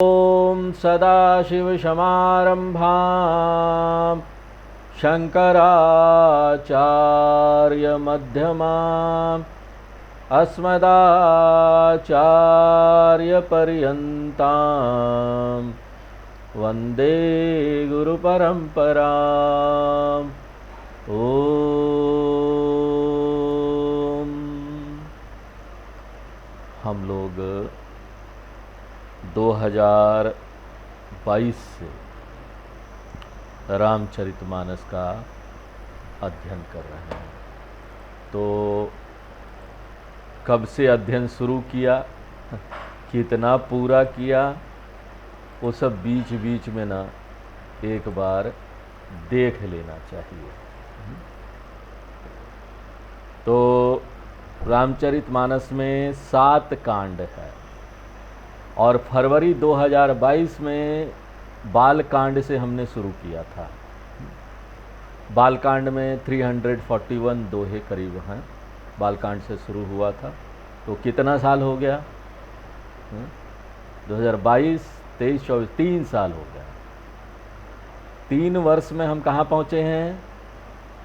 ॐ सदाशिवसमारम्भां शङ्कराचार्यमध्यमाम् अस्मदाचार्यपर्यन्तां वन्दे गुरुपरम्पराम्। ॐ हम लोग 2022 से रामचरितमानस का अध्ययन कर रहे हैं। तो कब से अध्ययन शुरू किया, कितना पूरा किया, वो सब बीच बीच में ना एक बार देख लेना चाहिए। तो रामचरितमानस में 7 कांड है और फरवरी 2022 में बालकांड से हमने शुरू किया था। बालकांड में 341 दोहे करीब हैं, बालकांड से शुरू हुआ था। तो कितना साल हो गया? 2022, 23, 24, 3 साल हो गया। 3 वर्ष में हम कहाँ पहुँचे हैं?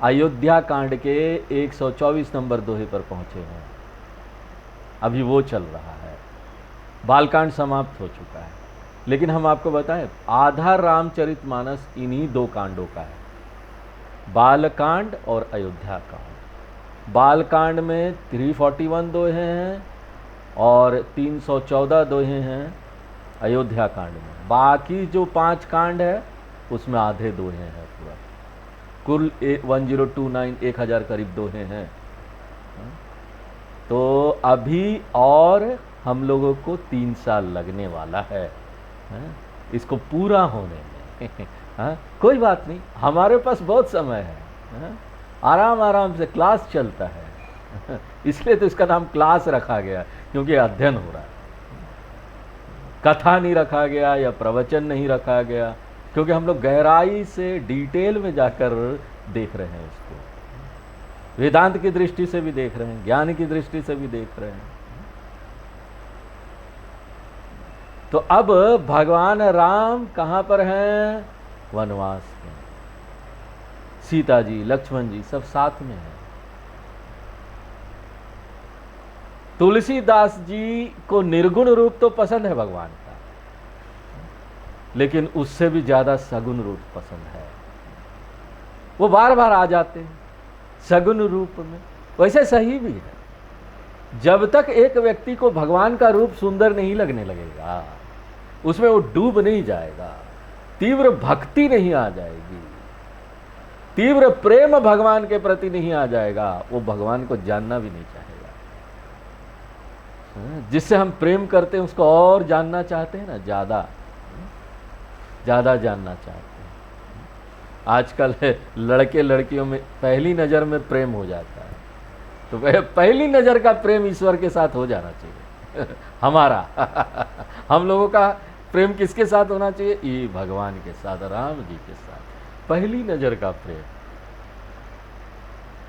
अयोध्या कांड के 124 नंबर दोहे पर पहुँचे हैं। अभी वो चल रहा है। बालकांड समाप्त हो चुका है, लेकिन हम आपको बताएं आधा रामचरितमानस इन्हीं 2 कांडों का है, बालकांड और अयोध्या कांड। बालकांड में 341 दोहे हैं और 314 दोहे हैं अयोध्या कांड में। बाकी जो 5 कांड है उसमें आधे दोहे हैं पूरा। कुल 1029 1000 करीब दोहे हैं। तो अभी और हम लोगों को 3 साल लगने वाला है इसको पूरा होने में। कोई बात नहीं, हमारे पास बहुत समय है। आराम आराम से क्लास चलता है। इसलिए तो इसका नाम क्लास रखा गया, क्योंकि अध्ययन हो रहा है। कथा नहीं रखा गया या प्रवचन नहीं रखा गया, क्योंकि हम लोग गहराई से डिटेल में जाकर देख रहे हैं इसको। वेदांत की दृष्टि से भी देख रहे हैं, ज्ञान की दृष्टि से भी देख रहे हैं। तो अब भगवान राम कहाँ पर हैं? वनवास में। सीता जी, लक्ष्मण जी सब साथ में हैं। तुलसीदास जी को निर्गुण रूप तो पसंद है भगवान का, लेकिन उससे भी ज्यादा सगुण रूप पसंद है। वो बार बार आ जाते हैं सगुण रूप में। वैसे सही भी है, जब तक एक व्यक्ति को भगवान का रूप सुंदर नहीं लगने लगेगा, उसमें वो डूब नहीं जाएगा, तीव्र भक्ति नहीं आ जाएगी, तीव्र प्रेम भगवान के प्रति नहीं आ जाएगा, वो भगवान को जानना भी नहीं चाहेगा। जिससे हम प्रेम करते हैं उसको और जानना चाहते हैं ना, ज्यादा जानना चाहते हैं। आजकल लड़के लड़कियों में पहली नज़र में प्रेम हो जाता है। तो पहली नज़र का प्रेम ईश्वर के साथ हो जाना चाहिए। हमारा हम लोगों का प्रेम किसके साथ होना चाहिए? ये भगवान के साथ, राम जी के साथ। पहली नज़र का प्रेम।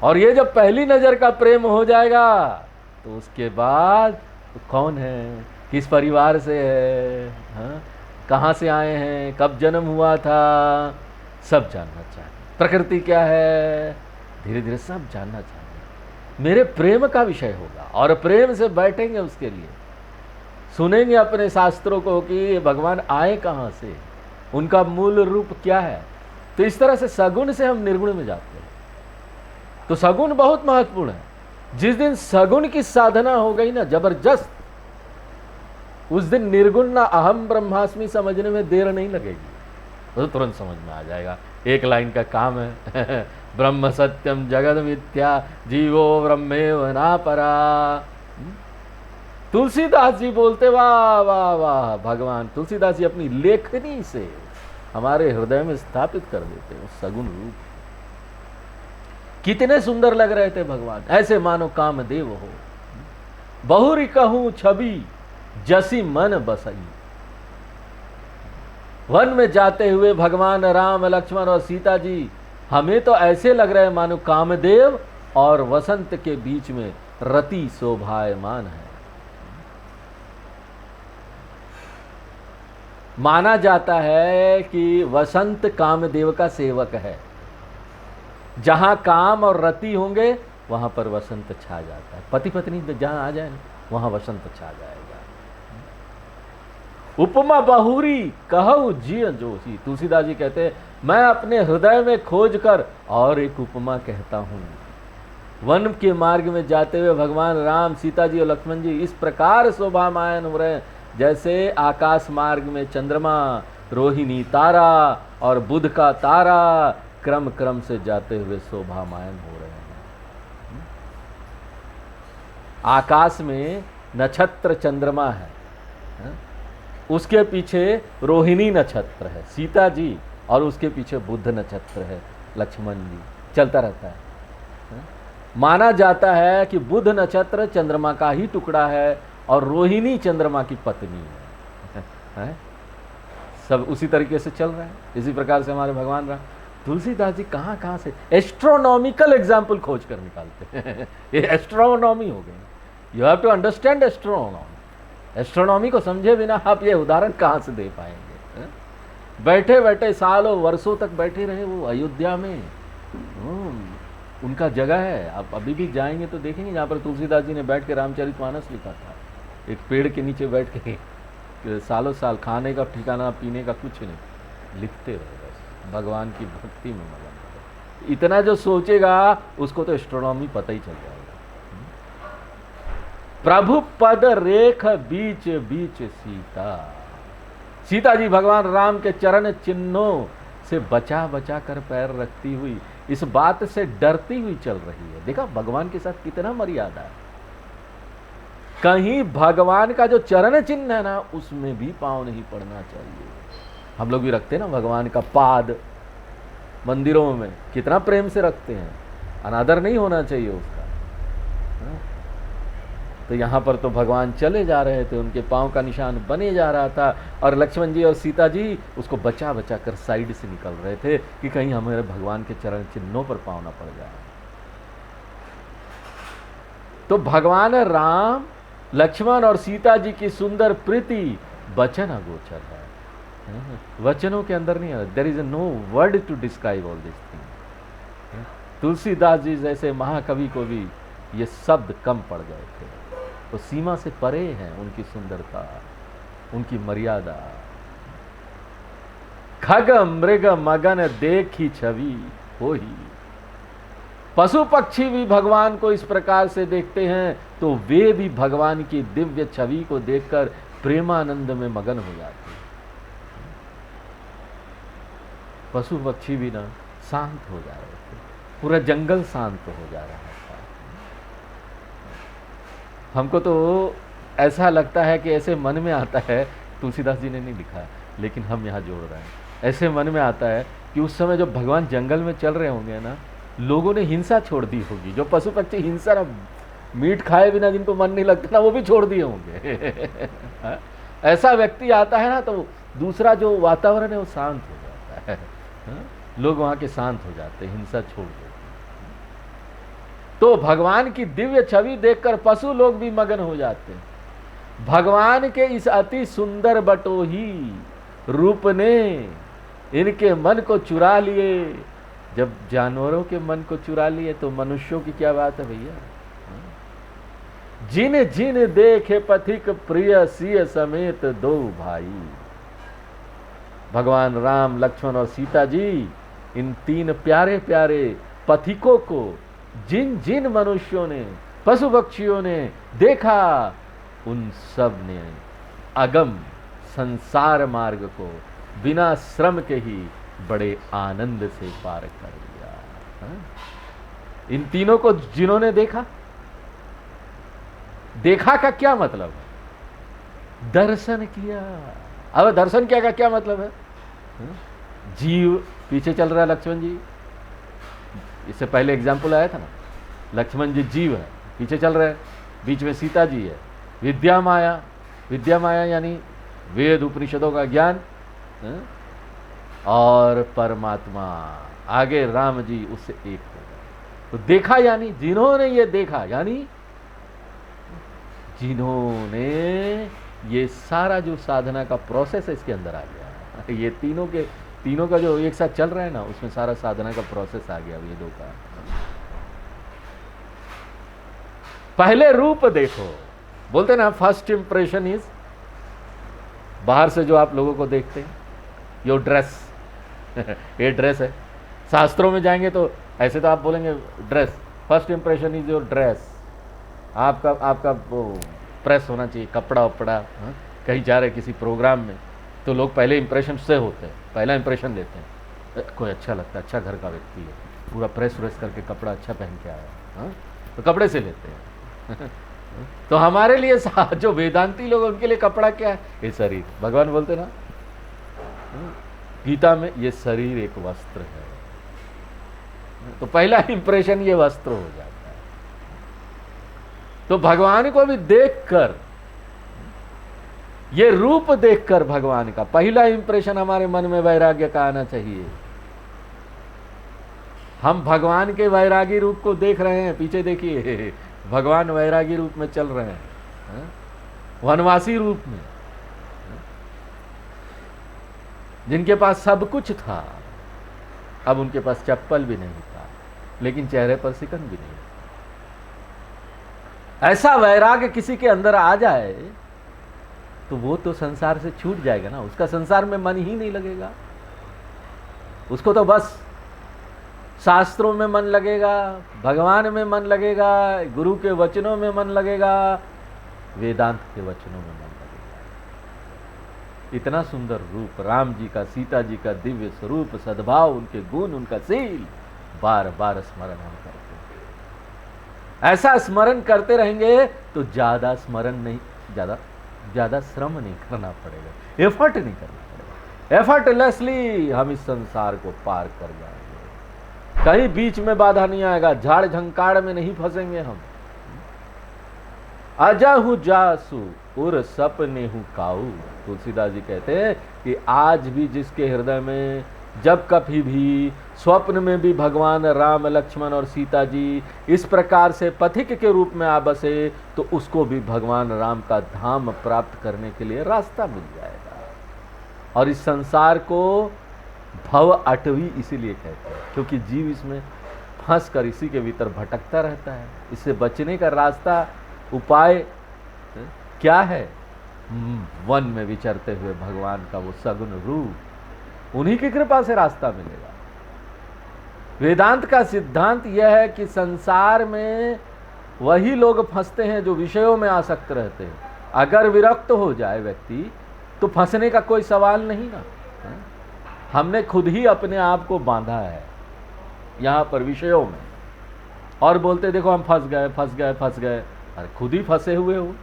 और ये जब पहली नज़र का प्रेम हो जाएगा तो उसके बाद कौन है, किस परिवार से है, कहाँ से आए हैं, कब जन्म हुआ था, सब जानना चाहिए। प्रकृति क्या है, धीरे धीरे सब जानना चाहिए। मेरे प्रेम का विषय होगा और प्रेम से बैठेंगे उसके लिए, सुनेंगे अपने शास्त्रों को कि भगवान आए कहाँ से, उनका मूल रूप क्या है। तो इस तरह से सगुण से हम निर्गुण में जाते हैं। तो सगुण बहुत महत्वपूर्ण है। जिस दिन सगुण की साधना हो गई ना जबरदस्त, उस दिन निर्गुण ना अहम ब्रह्मास्मि समझने में देर नहीं लगेगी, तो तुरंत समझ में आ जाएगा। एक लाइन का काम है ब्रह्म सत्यम जगद मिथ्या जीवो ब्रह्मेव नापरा। तुलसीदास जी बोलते, वाह वाह वाह, भगवान तुलसीदास जी अपनी लेखनी से हमारे हृदय में स्थापित कर देते हैं सगुण रूप। कितने सुंदर लग रहे थे भगवान, ऐसे मानो कामदेव हो। बहुरी कहूं छवि जसी मन बसई। वन में जाते हुए भगवान राम, लक्ष्मण और सीता जी हमें तो ऐसे लग रहे हैं मानो कामदेव और वसंत के बीच में रति शोभायमान है। माना जाता है कि वसंत कामदेव का सेवक है। जहां काम और रति होंगे वहां पर वसंत छा जाता है। पति पत्नी जहां आ जाए वहां वसंत छा जाएगा। उपमा बहुरी कहु जिय जोशी। तुलसीदास जी कहते हैं मैं अपने हृदय में खोज कर और एक उपमा कहता हूं। वन के मार्ग में जाते हुए भगवान राम, सीता जी और लक्ष्मण जी इस प्रकार शोभामायन हो रहे हैं जैसे आकाश मार्ग में चंद्रमा, रोहिणी तारा और बुध का तारा क्रम क्रम से जाते हुए शोभामायन हो रहे हैं। आकाश में नक्षत्र चंद्रमा है, उसके पीछे रोहिणी नक्षत्र है सीता जी, और उसके पीछे बुध नक्षत्र है लक्ष्मण जी। चलता रहता है। माना जाता है कि बुध नक्षत्र चंद्रमा का ही टुकड़ा है और रोहिणी चंद्रमा की पत्नी है। सब उसी तरीके से चल रहा है। इसी प्रकार से हमारे भगवान राम, तुलसीदास जी कहाँ कहाँ से एस्ट्रोनॉमिकल एग्जाम्पल खोज कर निकालते हैं। ये एस्ट्रोनॉमी हो गई। You have to understand astronomy. Astronomy को समझे बिना आप ये उदाहरण कहाँ से दे पाएंगे। बैठे बैठे सालों वर्षों तक बैठे रहे वो अयोध्या में। उनका जगह है, आप अभी भी जाएंगे तो देखेंगे जहाँ पर तुलसीदास जी ने बैठ के रामचरितमानस लिखा था। एक पेड़ के नीचे बैठ के सालों साल, खाने का ठिकाना पीने का कुछ नहीं, लिखते रहे बस, भगवान की भक्ति में मगन। इतना जो सोचेगा उसको तो एस्ट्रोनॉमी पता ही चल जाएगा। प्रभु पद रेख बीच बीच सीता। सीता जी भगवान राम के चरण चिन्हों से बचा बचा कर पैर रखती हुई, इस बात से डरती हुई चल रही है। देखा भगवान के साथ कितना मर्यादा है। कहीं भगवान का जो चरण चिन्ह है ना उसमें भी पांव नहीं पड़ना चाहिए। हम लोग भी रखते हैं ना भगवान का पाद, मंदिरों में कितना प्रेम से रखते हैं, अनादर नहीं होना चाहिए उसका। तो यहाँ पर तो भगवान चले जा रहे थे, उनके पांव का निशान बने जा रहा था, और लक्ष्मण जी और सीता जी उसको बचा बचा कर साइड से निकल रहे थे कि कहीं हमारे भगवान के चरण चिन्हों पर पांव ना पड़ जाए। तो भगवान राम, लक्ष्मण और सीता जी की सुंदर प्रीति वचन अगोचर है। वचनों के अंदर नहीं है। There is no word to describe all this thing. Tulsidas ji जैसे महाकवि को भी ये शब्द कम पड़ गए थे। तो सीमा से परे है उनकी सुंदरता, उनकी मर्यादा। खग मृग मगन देखी छवि होही। पशु पक्षी भी भगवान को इस प्रकार से देखते हैं तो वे भी भगवान की दिव्य छवि को देखकर प्रेमानंद में मगन हो जाते हैं। पशु पक्षी भी ना शांत हो जा रहे थे, पूरा जंगल शांत हो जा रहा था। हमको तो ऐसा लगता है कि ऐसे मन में आता है, तुलसीदास जी ने नहीं लिखा लेकिन हम यहाँ जोड़ रहे हैं, ऐसे मन में आता है कि उस समय जब भगवान जंगल में चल रहे होंगे ना, लोगों ने हिंसा छोड़ दी होगी। जो पशु पक्षी हिंसा ना, मीट खाए बिना जिनको मन नहीं लगता ना, वो भी छोड़ दिए होंगे। ऐसा व्यक्ति आता है ना तो दूसरा जो वातावरण है वो शांत हो जाता है। लोग वहाँ के शांत हो जाते हैं, हिंसा छोड़ देते। तो भगवान की दिव्य छवि देखकर पशु लोग भी मगन हो जाते हैं। भगवान के इस अति सुंदर बटोही रूप ने इनके मन को चुरा लिए। जब जानवरों के मन को चुरा लिए तो मनुष्यों की क्या बात है भैया। जिन जिन देखे पथिक प्रिय सिय समेत दो भाई। भगवान राम, लक्ष्मण और सीता जी, इन तीन प्यारे प्यारे पथिकों को जिन जिन मनुष्यों ने, पशु पक्षियों ने देखा, उन सब ने अगम संसार मार्ग को बिना श्रम के ही बड़े आनंद से पार कर लिया। इन तीनों को जिन्होंने देखा, देखा का क्या मतलब है? दर्शन किया। अब दर्शन किया का क्या मतलब है? जीव पीछे चल रहा है, लक्ष्मण जी, इससे पहले एग्जाम्पल आया था ना, लक्ष्मण जी जीव है, पीछे चल रहे हैं, बीच में सीता जी है। विद्या माया, विद्या माया यानी वेद उपनिषदों का ज्ञान, और परमात्मा आगे राम जी उससे एक हो गए। तो देखा यानी जिन्होंने ये देखा, यानी जिन्होंने ये सारा जो साधना का प्रोसेस है इसके अंदर आ गया। ये तीनों का जो एक साथ चल रहा है ना, उसमें सारा साधना का प्रोसेस आ गया वेदों का। पहले रूप देखो, बोलते ना फर्स्ट इंप्रेशन इज, बाहर से जो आप लोगों को देखते हैं, योर ड्रेस ये ड्रेस है। शास्त्रों में जाएंगे तो ऐसे तो आप बोलेंगे dress, first impression is your dress. आपका वो प्रेस होना चाहिए, कपड़ा वपड़ा। कहीं जा रहे किसी प्रोग्राम में तो लोग पहले इंप्रेशन से होते हैं, पहला इंप्रेशन लेते हैं, कोई अच्छा लगता है, अच्छा घर का व्यक्ति है, पूरा प्रेस व्रेस करके कपड़ा अच्छा पहन के आया, तो कपड़े से लेते हैं। तो हमारे लिए जो वेदांती लोग, उनके लिए कपड़ा क्या है? ये शरीर। भगवान बोलते ना गीता में, ये शरीर एक वस्त्र है। तो पहला इंप्रेशन ये वस्त्र हो जाता है। तो भगवान को भी देखकर, ये रूप देखकर भगवान का पहला इंप्रेशन हमारे मन में वैराग्य का आना चाहिए। हम भगवान के वैरागी रूप को देख रहे हैं, पीछे देखिए भगवान वैरागी रूप में चल रहे हैं, वनवासी रूप में। जिनके पास सब कुछ था, अब उनके पास चप्पल भी नहीं था, लेकिन चेहरे पर सिकन भी नहीं। ऐसा वैराग्य किसी के अंदर आ जाए तो वो तो संसार से छूट जाएगा ना, उसका संसार में मन ही नहीं लगेगा। उसको तो बस शास्त्रों में मन लगेगा, भगवान में मन लगेगा, गुरु के वचनों में मन लगेगा, वेदांत के वचनों में मन लगेगा। इतना सुंदर रूप राम जी का, सीता जी का दिव्य स्वरूप, सद्भाव, उनके गुण, उनका शील, बार बार स्मरण हम करते हैं। ऐसा स्मरण करते रहेंगे तो ज्यादा स्मरण नहीं, ज्यादा श्रम नहीं करना पड़ेगा, एफर्ट नहीं करना पड़ेगा। एफर्टलेसली हम इस संसार को पार कर जाएंगे। कहीं बीच में बाधा नहीं आएगा, झाड़ झंकाड़ में नहीं फंसेंगे हम। अजहु जासु उर सपने हूं काऊ। तुलसीदास जी कहते हैं कि आज भी जिसके हृदय में जब कभी भी स्वप्न में भी भगवान राम, लक्ष्मण और सीता जी इस प्रकार से पथिक के रूप में आ बसे, तो उसको भी भगवान राम का धाम प्राप्त करने के लिए रास्ता मिल जाएगा। और इस संसार को भव अटवी इसीलिए कहते हैं, क्योंकि जीव इसमें फंस कर इसी के भीतर भटकता रहता है। इससे बचने का रास्ता, उपाय क्या है? वन में विचरते हुए भगवान का वो सगुण रूप, उन्हीं की कृपा से रास्ता मिलेगा। वेदांत का सिद्धांत यह है कि संसार में वही लोग फंसते हैं जो विषयों में आसक्त रहते हैं। अगर विरक्त हो जाए व्यक्ति तो फंसने का कोई सवाल नहीं ना। हमने खुद ही अपने आप को बांधा है यहाँ पर विषयों में, और बोलते देखो हम फंस गए। अरे खुद ही फंसे हुए हो,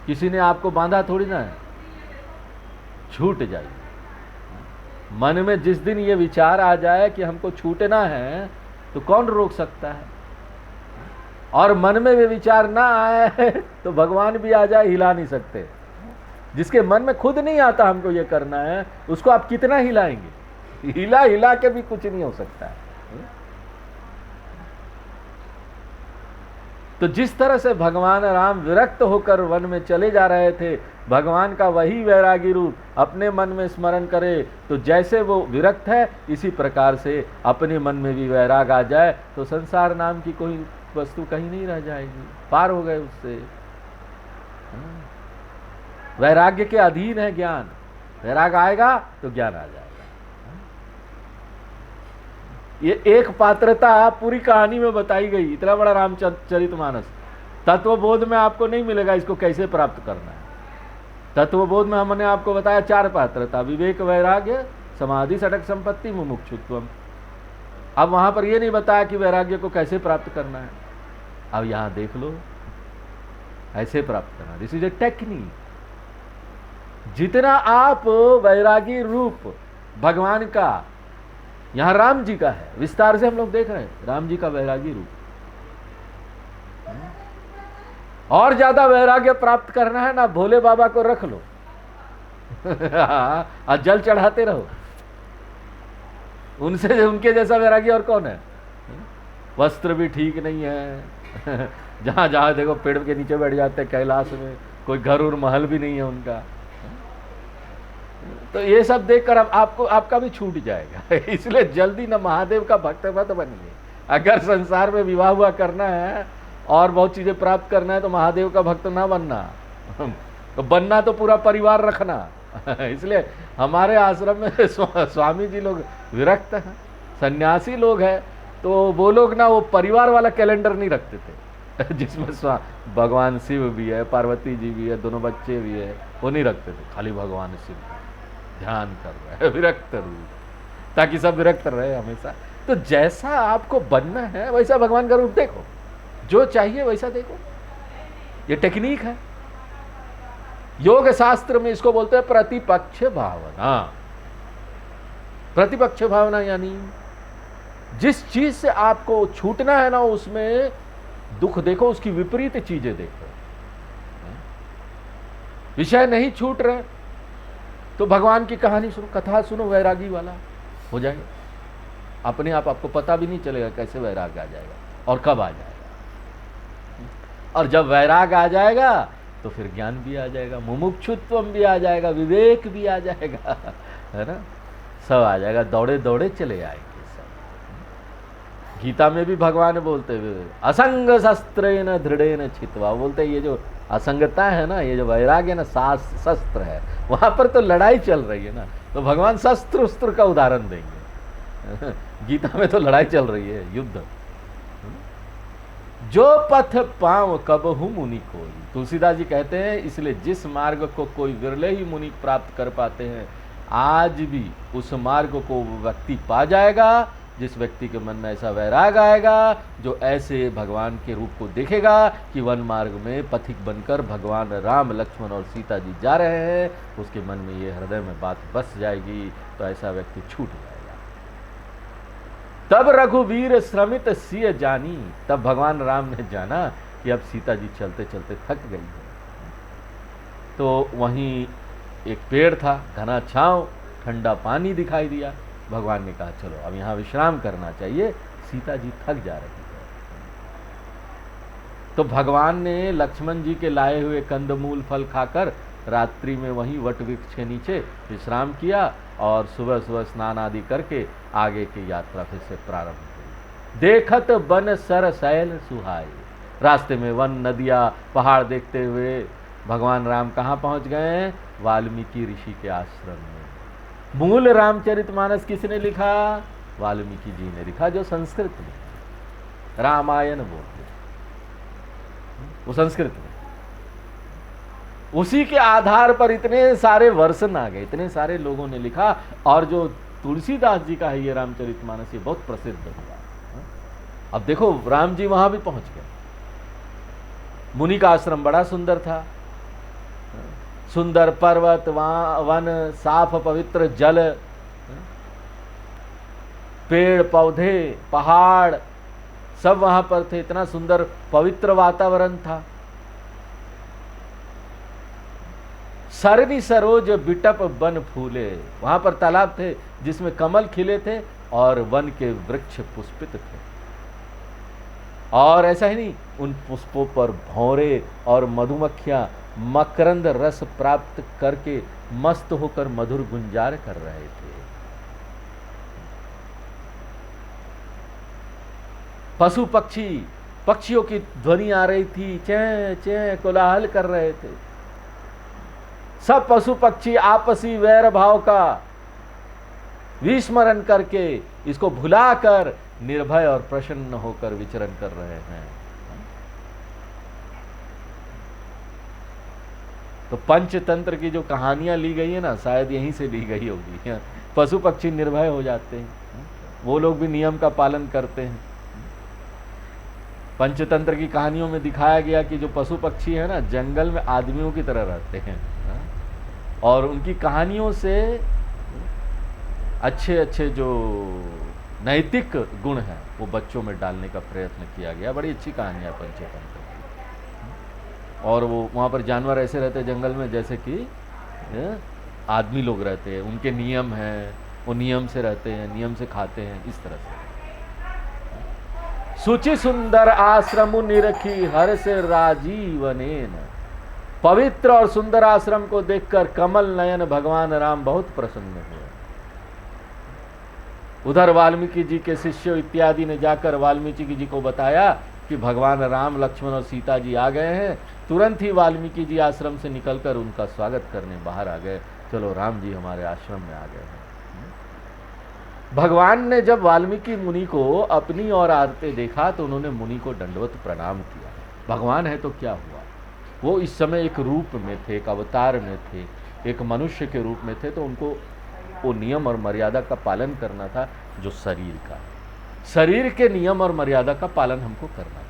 किसी ने आपको बांधा थोड़ी ना है। छूट जाइए। मन में जिस दिन ये विचार आ जाए कि हमको छूटना है तो कौन रोक सकता है? और मन में वे विचार ना आए तो भगवान भी आ जाए, हिला नहीं सकते। जिसके मन में खुद नहीं आता हमको ये करना है, उसको आप कितना हिलाएंगे? हिला के भी कुछ नहीं हो सकता है। तो जिस तरह से भगवान राम विरक्त होकर वन में चले जा रहे थे, भगवान का वही वैरागी रूप अपने मन में स्मरण करे, तो जैसे वो विरक्त है इसी प्रकार से अपने मन में भी वैराग आ जाए तो संसार नाम की कोई वस्तु कहीं नहीं रह जाएगी, पार हो गए उससे। वैराग्य के अधीन है ज्ञान, वैराग आएगा तो ज्ञान आ जाएगा। ये एक पात्रता पूरी कहानी में बताई गई, इतना बड़ा रामचरितमानस। तत्वबोध में आपको नहीं मिलेगा इसको कैसे प्राप्त करना है। तत्वबोध में हमने आपको बताया 4 पात्रता, विवेक, वैराग्य, समाधि, षटक संपत्ति, मुमुक्षुत्वम। अब वहां पर यह नहीं बताया कि वैराग्य को कैसे प्राप्त करना है। अब यहां देख लो, ऐसे प्राप्त करना, दिस इज ए टेक्निक। जितना आप वैरागी रूप भगवान का, यहां राम जी का है, विस्तार से हम लोग देख रहे हैं राम जी का वैरागी रूप। और ज्यादा वैराग्य प्राप्त करना है ना, भोले बाबा को रख लो और जल चढ़ाते रहो। उनसे, उनके जैसा वैरागी और कौन है? वस्त्र भी ठीक नहीं है जहां जहां देखो पेड़ के नीचे बैठ जाते हैं कैलाश में, कोई घर और महल भी नहीं है उनका। तो ये सब देखकर अब आपको आपका भी छूट जाएगा। इसलिए जल्दी न महादेव का भक्त मत बनिए। अगर संसार में विवाह हुआ करना है और बहुत चीजें प्राप्त करना है तो महादेव का भक्त ना बनना। तो बनना तो पूरा परिवार रखना। इसलिए हमारे आश्रम में स्वामी जी लोग विरक्त हैं, सन्यासी लोग हैं, तो वो लोग ना वो परिवार वाला कैलेंडर नहीं रखते थे जिसमें भगवान शिव भी है, पार्वती जी भी है, दोनों बच्चे भी है, वो नहीं रखते थे। खाली भगवान शिव ध्यान कर रहे हैं, विरक्त रूप, ताकि सब विरक्त रहे हमेशा। तो जैसा आपको बनना है वैसा भगवान का रूप देखो, जो चाहिए वैसा देखो। ये टेक्निक है। योग शास्त्र में इसको बोलते हैं प्रतिपक्ष भावना। प्रतिपक्ष भावना यानी जिस चीज से आपको छूटना है ना उसमें दुख देखो, उसकी विपरीत चीजें देखो। विषय नहीं छूट रहे तो भगवान की कहानी सुनो, कथा सुनो, वैरागी वाला हो जाएगा। अपने आप आपको पता भी नहीं चलेगा कैसे वैराग आ जाएगा और कब आ जाएगा। और जब वैराग आ जाएगा तो फिर ज्ञान भी आ जाएगा, मुमुक्षुत्व भी आ जाएगा, विवेक भी आ जाएगा, है ना, सब आ जाएगा। दौड़े दौड़े चले आएंगे सब। गीता में भी भगवान बोलते हुए असंग शस्त्रेण दृढ़ेन छित्वा, बोलते ये जो असंगता है ना, ये जो वैराग्य है ना, शस्त्र है। वहां पर तो लड़ाई चल रही है ना, तो भगवान शस्त्र उस्त्र का उदाहरण देंगे। गीता में तो लड़ाई चल रही है, युद्ध। जो पथ पांव कबहु मुनि कोई, तुलसीदास जी कहते हैं, इसलिए जिस मार्ग को कोई विरले ही मुनि प्राप्त कर पाते हैं, आज भी उस मार्ग को वो व्यक्ति पा जाएगा जिस व्यक्ति के मन में ऐसा वैराग आएगा, जो ऐसे भगवान के रूप को देखेगा कि वन मार्ग में पथिक बनकर भगवान राम, लक्ष्मण और सीता जी जा रहे हैं, उसके मन में ये हृदय में बात बस जाएगी, तो ऐसा व्यक्ति छूट जाएगा। तब रघुवीर श्रमित सिय जानी, तब भगवान राम ने जाना कि अब सीता जी चलते चलते थक गई है। तो वहीं एक पेड़ था, घना छांव, ठंडा पानी दिखाई दिया। भगवान ने कहा चलो अब यहाँ विश्राम करना चाहिए, सीता जी थक जा रही है। तो भगवान ने लक्ष्मण जी के लाए हुए कंदमूल फल खाकर रात्रि में वहीं वट वृक्ष के नीचे विश्राम किया और सुबह सुबह स्नान आदि करके आगे की यात्रा फिर से प्रारंभ हुई। देखत बन सर शैल सुहाई, रास्ते में वन, नदियाँ, पहाड़ देखते हुए भगवान राम कहाँ पहुँच गए? वाल्मीकि ऋषि के आश्रम में। मूल रामचरितमानस किसने लिखा? वाल्मीकि जी ने लिखा, जो संस्कृत में रामायण बोलते, वो संस्कृत में। उसी के आधार पर इतने सारे वर्षन आ गए, इतने सारे लोगों ने लिखा। और जो तुलसीदास जी का है ये रामचरितमानस, ये बहुत प्रसिद्ध हुआ। अब देखो राम जी वहां भी पहुंच गए। मुनि का आश्रम बड़ा सुंदर था, सुंदर पर्वत, वन, साफ पवित्र जल, पेड़ पौधे, पहाड़ सब वहां पर थे। इतना सुंदर पवित्र वातावरण था। सरनी सरोज बिटप बन फूले, वहां पर तालाब थे जिसमें कमल खिले थे और वन के वृक्ष पुष्पित थे। और ऐसा ही नहीं, उन पुष्पों पर भौरे और मधुमक्खियां मकरंद रस प्राप्त करके मस्त होकर मधुर गुंजार कर रहे थे। पशु पक्षी, पक्षियों की ध्वनि आ रही थी, चैं चैं कोलाहल कर रहे थे। सब पशु पक्षी आपसी वैर भाव का विस्मरण करके, इसको भुलाकर निर्भय और प्रसन्न होकर विचरण कर रहे हैं। तो पंचतंत्र की जो कहानियां ली गई है ना, शायद यहीं से ली गई होगी। पशु पक्षी निर्भय हो जाते हैं, वो लोग भी नियम का पालन करते हैं। पंचतंत्र की कहानियों में दिखाया गया कि जो पशु पक्षी है ना, जंगल में आदमियों की तरह रहते हैं और उनकी कहानियों से अच्छे अच्छे जो नैतिक गुण हैं वो बच्चों में डालने का प्रयत्न किया गया। बड़ी अच्छी कहानी है पंचतंत्र की। और वो वहाँ पर जानवर ऐसे रहते हैं जंगल में जैसे कि आदमी लोग रहते हैं, उनके नियम हैं, वो नियम से रहते हैं, नियम से खाते हैं, इस तरह से। सुचि सुंदर आश्रम निरखी हर से राजीवनेन, पवित्र और सुंदर आश्रम को देखकर कमल नयन भगवान राम बहुत प्रसन्न हुए। उधर वाल्मीकि जी के शिष्य इत्यादि ने जाकर वाल्मीकि जी को बताया कि भगवान राम, लक्ष्मण और सीता जी आ गए हैं। तुरंत ही वाल्मीकि जी आश्रम से निकलकर उनका स्वागत करने बाहर आ गए। चलो राम जी हमारे आश्रम में आ गए हैं। भगवान ने जब वाल्मीकि मुनि को अपनी ओर आते देखा तो उन्होंने मुनि को दंडवत प्रणाम किया। भगवान है तो क्या हुआ, वो इस समय एक रूप में थे, एक अवतार में थे, एक मनुष्य के रूप में थे, तो उनको वो नियम और मर्यादा का पालन करना था जो शरीर का। शरीर के नियम और मर्यादा का पालन हमको करना चाहिए।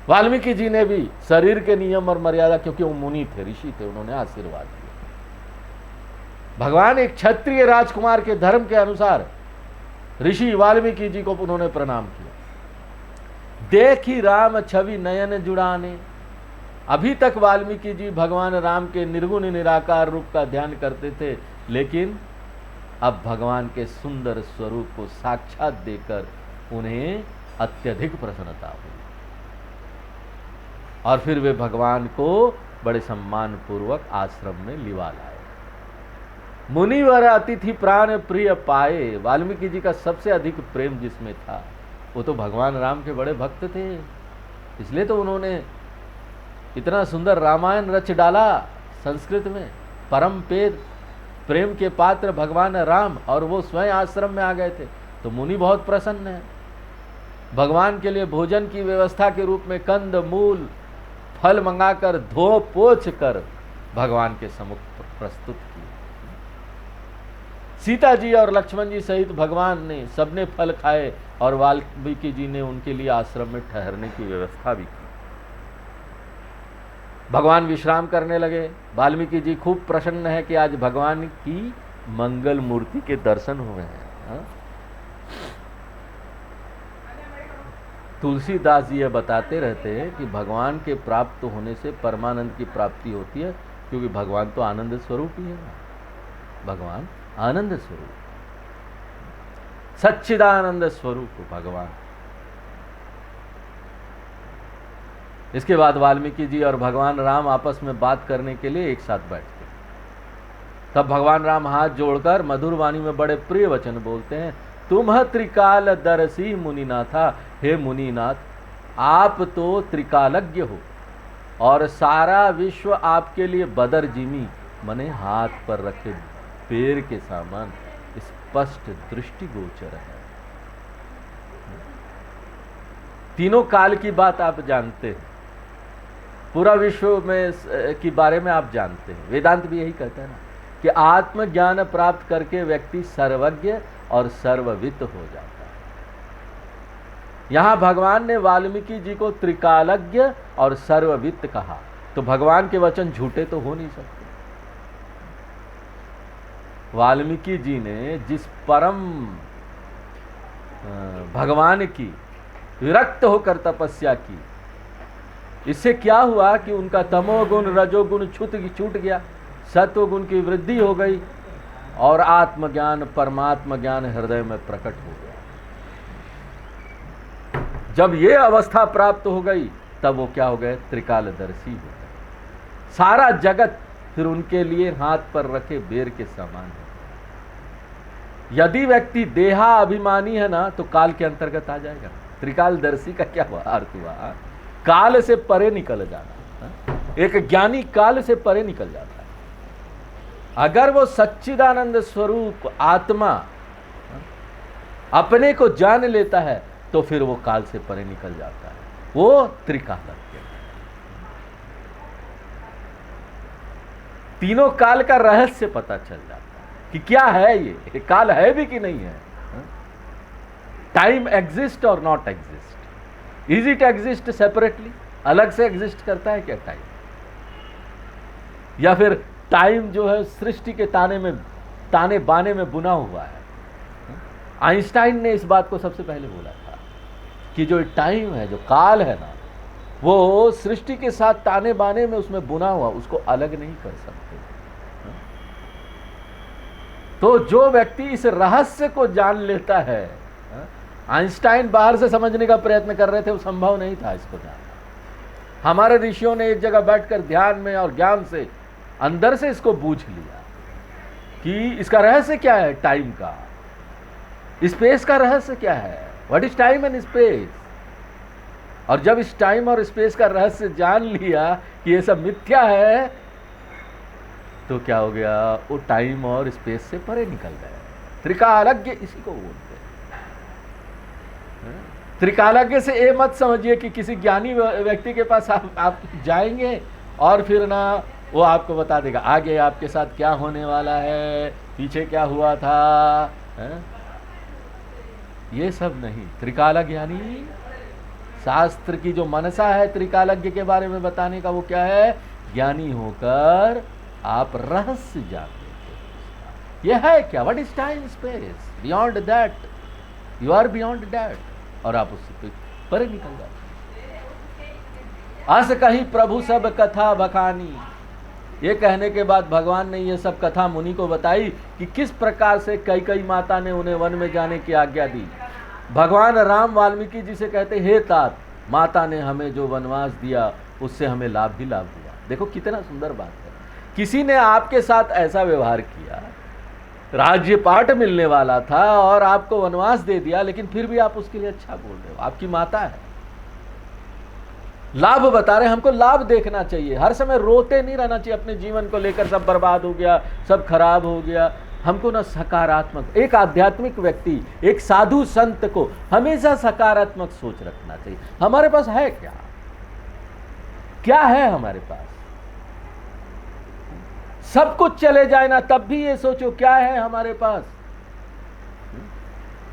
वाल्मीकि जी ने भी शरीर के नियम और मर्यादा, क्योंकि वो मुनि थे, ऋषि थे, उन्होंने आशीर्वाद दिया। भगवान एक क्षत्रिय राजकुमार के धर्म के अनुसार ऋषि वाल्मीकि जी को उन्होंने प्रणाम किया। देखी राम छवि नयन जुड़ाने। अभी तक वाल्मीकि जी भगवान राम के निर्गुण निराकार रूप का ध्यान करते थे, लेकिन अब भगवान के सुंदर स्वरूप को साक्षात देखकर उन्हें अत्यधिक प्रसन्नता हुई और फिर वे भगवान को बड़े सम्मान पूर्वक आश्रम में लिवा लाए। मुनिवर अतिथि प्राण प्रिय पाए। वाल्मीकि जी का सबसे अधिक प्रेम जिसमें था वो तो भगवान राम के बड़े भक्त थे, इसलिए तो उन्होंने इतना सुंदर रामायण रच डाला संस्कृत में। परम प्रेम के पात्र भगवान राम, और वो स्वयं आश्रम में आ गए थे, तो मुनि बहुत प्रसन्न है। भगवान के लिए भोजन की व्यवस्था के रूप में कंद मूल फल मंगाकर धो पोछ कर भगवान के सम्मुख प्रस्तुत किए। सीता जी और लक्ष्मण जी सहित भगवान ने सबने फल खाए और वाल्मीकि जी ने उनके लिए आश्रम में ठहरने की व्यवस्था भी की। भगवान विश्राम करने लगे। वाल्मीकि जी खूब प्रसन्न है कि आज भगवान की मंगल मूर्ति के दर्शन हुए हैं। तुलसीदास जी यह बताते रहते हैं कि भगवान के प्राप्त होने से परमानंद की प्राप्ति होती है, क्योंकि भगवान तो आनंद स्वरूप ही है। भगवान आनंद स्वरूप, सच्चिदानंद स्वरूप भगवान। इसके बाद वाल्मीकि जी और भगवान राम आपस में बात करने के लिए एक साथ बैठते। तब भगवान राम हाथ जोड़कर मधुर वाणी में बड़े प्रिय वचन बोलते हैं। तुम त्रिकाल दर्शी मुनिनाथा। हे मुनिनाथ, आप तो त्रिकालज्ञ हो और सारा विश्व आपके लिए बदर जिमी मने हाथ पर रखे पेड़ के समान स्पष्ट दृष्टिगोचर है। तीनों काल की बात आप जानते हैं, पूरा विश्व में के बारे में आप जानते हैं। वेदांत भी यही कहता है ना कि आत्मज्ञान प्राप्त करके व्यक्ति सर्वज्ञ और सर्ववित्त हो जाता है। यहां भगवान ने वाल्मीकि जी को त्रिकालज्ञ और सर्ववित्त कहा, तो भगवान के वचन झूठे तो हो नहीं सकते। वाल्मीकि जी ने जिस परम भगवान की विरक्त होकर तपस्या की, इससे क्या हुआ कि उनका तमोगुण रजोगुण छूट गया, सत्वगुण की वृद्धि हो गई और आत्मज्ञान परमात्मा ज्ञान हृदय में प्रकट हो गया। जब ये अवस्था प्राप्त हो गई तब वो क्या हो गए? त्रिकालदर्शी हो गए। सारा जगत फिर उनके लिए हाथ पर रखे बेर के समान है। यदि व्यक्ति देहा अभिमानी है ना तो काल के अंतर्गत आ जाएगा। त्रिकालदर्शी का क्या हुआ? अर्थ हुआ काल से परे निकल जाना। एक ज्ञानी काल से परे निकल जाता है। अगर वो सच्चिदानंद स्वरूप आत्मा अपने को जान लेता है तो फिर वो काल से परे निकल जाता है। वो त्रिकालज्ञ। तीनों काल का रहस्य पता चल जाता है कि क्या है ये काल है भी कि नहीं है। टाइम एग्जिस्ट और not exist. Is it exist separately? अलग से एग्जिस्ट करता है क्या टाइम? या फिर टाइम जो है सृष्टि के ताने बाने में बुना हुआ है। आइंस्टाइन ने इस बात को सबसे पहले बोला था कि जो टाइम है, जो काल है ना, वो सृष्टि के साथ ताने बाने में उसमें बुना हुआ, उसको अलग नहीं कर सकते। तो जो व्यक्ति इस रहस्य को जान लेता है, आइंस्टाइन बाहर से समझने का प्रयत्न कर रहे थे, वो संभव नहीं था इसको जानना। हमारे ऋषियों ने एक जगह बैठकर ध्यान में और ज्ञान से अंदर से इसको बूझ लिया कि इसका रहस्य क्या है, टाइम का, स्पेस का रहस्य क्या है, what is time and space. और जब इस टाइम और स्पेस का रहस्य जान लिया कि ये सब मिथ्या है, तो क्या हो गया, वो टाइम और स्पेस से परे निकल गए। त्रिकालज्ञ इसी को बोलते हैं। त्रिकालज्ञ से ये मत समझिए कि किसी ज्ञानी व्यक्ति के पास आप जाएंगे और फिर ना वो आपको बता देगा आगे आपके साथ क्या होने वाला है, पीछे क्या हुआ था, है? ये सब नहीं। त्रिकालज्ञ यानी शास्त्र की जो मनसा है त्रिकालज्ञ के बारे में बताने का, वो क्या है, ज्ञानी होकर आप रहस्य जान लेते। ये है क्या, what is time space, beyond that, you are beyond that, और आप उससे परे निकल जाते। अस कहीं प्रभु सब कथा बखानी, ये कहने के बाद भगवान ने ये सब कथा मुनि को बताई कि किस प्रकार से कई माता ने उन्हें वन में जाने की आज्ञा दी। भगवान राम वाल्मीकि जी से कहते, हे तात, माता ने हमें जो वनवास दिया उससे हमें लाभ ही लाभ हुआ। देखो कितना सुंदर बात है, किसी ने आपके साथ ऐसा व्यवहार किया, राज्यपाट मिलने वाला था और आपको वनवास दे दिया, लेकिन फिर भी आप उसके लिए अच्छा बोल रहे हो, आपकी माता है, लाभ बता रहे। हमको लाभ देखना चाहिए, हर समय रोते नहीं रहना चाहिए अपने जीवन को लेकर, सब बर्बाद हो गया, सब खराब हो गया। हमको ना सकारात्मक, एक आध्यात्मिक व्यक्ति, एक साधु संत को हमेशा सकारात्मक सोच रखना चाहिए। हमारे पास है क्या, क्या है हमारे पास, सब कुछ चले जाए ना तब भी ये सोचो क्या है हमारे पास।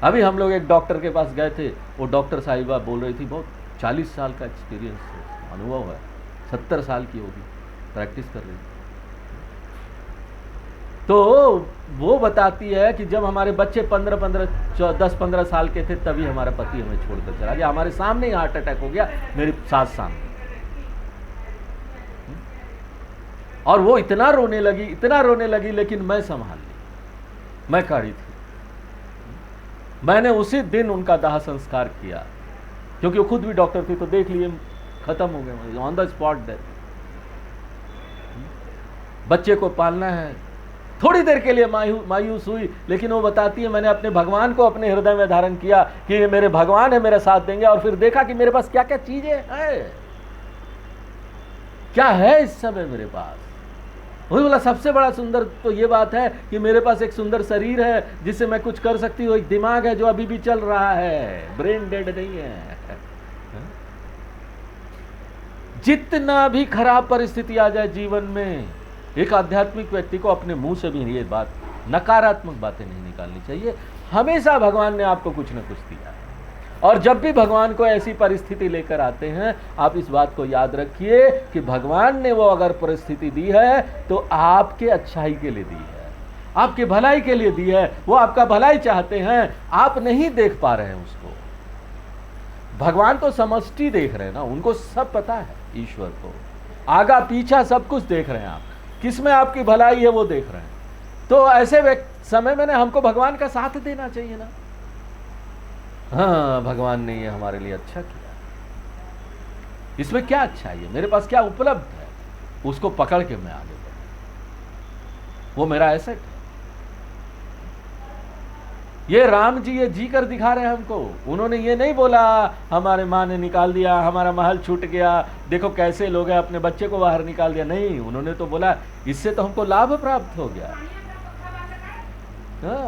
अभी हम लोग एक डॉक्टर के पास गए थे, वो डॉक्टर साहिबा बोल रही थी, बहुत 40 साल का एक्सपीरियंस है, अनुभव है, 70 साल की होगी, प्रैक्टिस कर रही थी। तो वो बताती है कि जब हमारे बच्चे 10-15 साल के थे तभी हमारा पति हमें छोड़कर चला गया, हमारे सामने ही हार्ट अटैक हो गया, मेरी सास सामने, और वो इतना रोने लगी, लेकिन मैं संभाल ली, मैं खड़ी थी। मैंने उसी दिन उनका दाह संस्कार किया, क्योंकि वो खुद भी डॉक्टर थी, तो देख लिए खत्म हो गए, ऑन द स्पॉट डेथ। बच्चे को पालना है, थोड़ी देर के लिए मायूस हुई, लेकिन वो बताती है मैंने अपने भगवान को अपने हृदय में धारण किया कि ये मेरे भगवान है, मेरा साथ देंगे, और फिर देखा कि मेरे पास क्या क्या चीजें हैं, क्या है इस समय मेरे पास। वही बोला सबसे बड़ा सुंदर तो ये बात है कि मेरे पास एक सुंदर शरीर है जिससे मैं कुछ कर सकती हूँ, एक दिमाग है जो अभी भी चल रहा है, ब्रेन डेड नहीं है। जितना भी खराब परिस्थिति आ जाए जीवन में, एक आध्यात्मिक व्यक्ति को अपने मुंह से भी ये बात, नकारात्मक बातें नहीं निकालनी चाहिए। हमेशा भगवान ने आपको कुछ न कुछ दिया है, और जब भी भगवान को ऐसी परिस्थिति लेकर आते हैं, आप इस बात को याद रखिए कि भगवान ने वो अगर परिस्थिति दी है तो आपके अच्छाई के लिए दी है, आपके भलाई के लिए दी है, वो आपका भलाई चाहते हैं, आप नहीं देख पा रहे हैं उसको। भगवान तो समष्टि देख रहे हैं ना, उनको सब पता है, ईश्वर को आगा पीछा सब कुछ देख रहे हैं, आप किसमें आपकी भलाई है वो देख रहे हैं। तो ऐसे समय में हमको भगवान का साथ देना चाहिए ना। हाँ, भगवान ने ये हमारे लिए अच्छा किया, इसमें क्या अच्छा है, मेरे पास क्या उपलब्ध है, उसको पकड़ के मैं आगे बढ़ूं, वो मेरा एसेट है। ये राम जी ये जी कर दिखा रहे हैं हमको। उन्होंने ये नहीं बोला हमारे माँ ने निकाल दिया, हमारा महल छूट गया, देखो कैसे लोग हैं, अपने बच्चे को बाहर निकाल दिया, नहीं, उन्होंने तो बोला इससे तो हमको लाभ प्राप्त हो गया।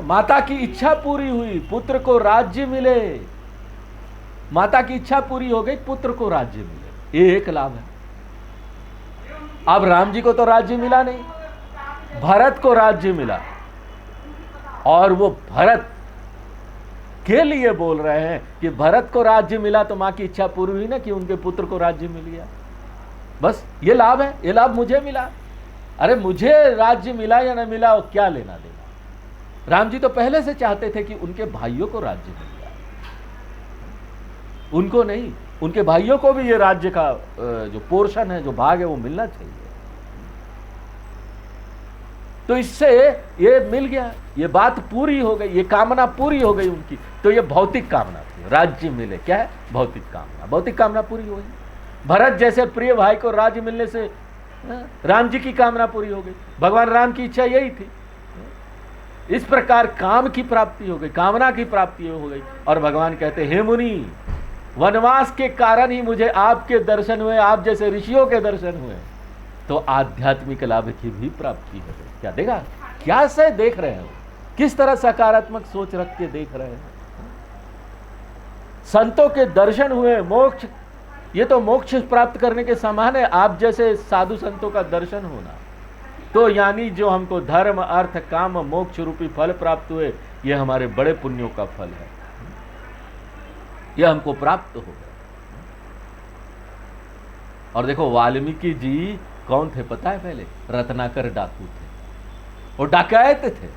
माता की इच्छा पूरी हुई, पुत्र को राज्य मिले, माता की इच्छा पूरी हो गई, पुत्र को राज्य मिले, ये एक लाभ है। अब राम जी को तो राज्य मिला नहीं, भरत को राज्य मिला, और वो भरत के लिए बोल रहे हैं कि भरत को राज्य मिला तो मां की इच्छा पूरी हुई ना कि उनके पुत्र को राज्य मिल गया। बस ये लाभ है, ये लाभ मुझे मिला। अरे मुझे राज्य मिला या ना मिला वो क्या लेना देना। राम जी तो पहले से चाहते थे कि उनके भाइयों को राज्य मिल जाए, उनको नहीं, उनके भाइयों को भी ये राज्य का जो पोर्शन है, जो भाग है, वो मिलना चाहिए। तो इससे ये मिल गया, ये बात पूरी हो गई, ये कामना पूरी हो गई उनकी। तो ये भौतिक कामना थी, राज्य मिले, क्या है, भौतिक कामना, भौतिक कामना पूरी हो गई। भरत जैसे प्रिय भाई को राज्य मिलने से राम जी की कामना पूरी हो गई। भगवान राम की इच्छा यही थी। इस प्रकार काम की प्राप्ति हो गई, कामना की प्राप्ति हो गई। और भगवान कहते, हे मुनि, वनवास के कारण ही मुझे आपके दर्शन हुए, आप जैसे ऋषियों के दर्शन हुए, तो आध्यात्मिक लाभ की भी प्राप्ति हो गई। क्या देगा, क्या से देख रहे हो, किस तरह सकारात्मक सोच रख के देख रहे हैं। संतों के दर्शन हुए, मोक्ष, ये तो मोक्ष प्राप्त करने के समान है। आप जैसे साधु संतों का दर्शन होना, तो यानी जो हमको धर्म अर्थ काम मोक्ष रूपी फल प्राप्त हुए, ये हमारे बड़े पुण्यों का फल है, यह हमको प्राप्त हो गया। और देखो वाल्मीकि जी कौन थे पता है? पहले रत्नाकर डाकू थे, वो डकैत थे,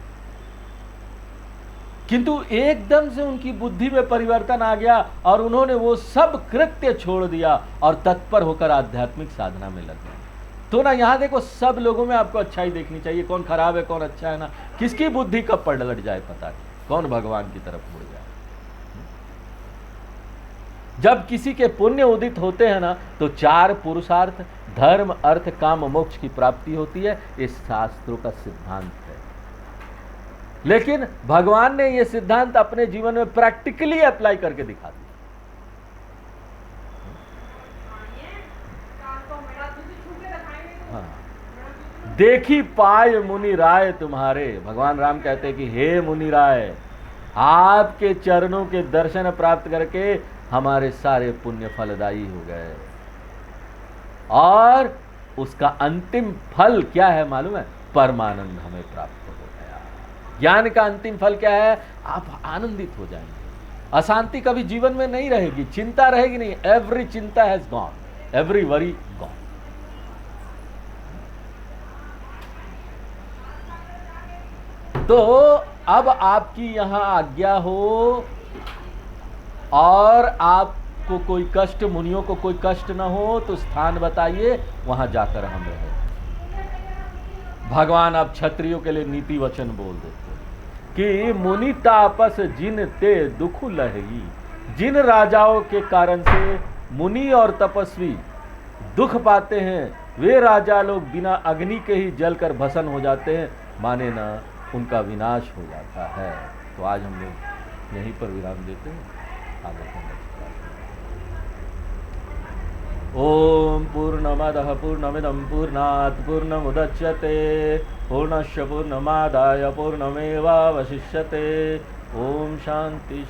किंतु एकदम से उनकी बुद्धि में परिवर्तन आ गया और उन्होंने वो सब कृत्य छोड़ दिया और तत्पर होकर आध्यात्मिक साधना में लग गए। तो ना यहाँ देखो, सब लोगों में आपको अच्छाई देखनी चाहिए, कौन खराब है कौन अच्छा है ना, किसकी बुद्धि कब पलट जाए पता नहीं, कौन भगवान की तरफ मुड़ जाए। जब किसी के पुण्य उदित होते हैं ना, तो 4 पुरुषार्थ धर्म अर्थ काम मोक्ष की प्राप्ति होती है। इस शास्त्रों का सिद्धांत है। लेकिन भगवान ने यह सिद्धांत अपने जीवन में प्रैक्टिकली अप्लाई करके दिखा दिया। हाँ। देखी पाय मुनि राय तुम्हारे, भगवान राम कहते हैं कि हे मुनि राय, आपके चरणों के दर्शन प्राप्त करके हमारे सारे पुण्य फलदायी हो गए। और उसका अंतिम फल क्या है मालूम है? परमानंद हमें प्राप्त हो गया। ज्ञान का अंतिम फल क्या है? आप आनंदित हो जाएंगे, अशांति कभी जीवन में नहीं रहेगी, चिंता रहेगी नहीं। एवरी चिंता has gone, every worry gone. तो अब आपकी यहां आज्ञा हो और आपको कोई कष्ट, मुनियों को कोई कष्ट न हो, तो स्थान बताइए, वहां जाकर हम रहे। भगवान अब क्षत्रियों के लिए नीति वचन बोल देते कि मुनि तापस जिन ते दुख लही। जिन राजाओं के कारण से मुनि और तपस्वी दुख पाते हैं, वे राजा लोग बिना अग्नि के ही जलकर भस्म हो जाते हैं, माने ना उनका विनाश हो जाता है। तो आज हम लोग यहीं पर विराम देते हैं, आगे ओम पूर्णमदः पूर्णमिदं पूर्णात् पूर्णमुदच्यते पूर्णस्य पूर्णमादाय पूर्णमेवावशिष्यते। ओम शांति।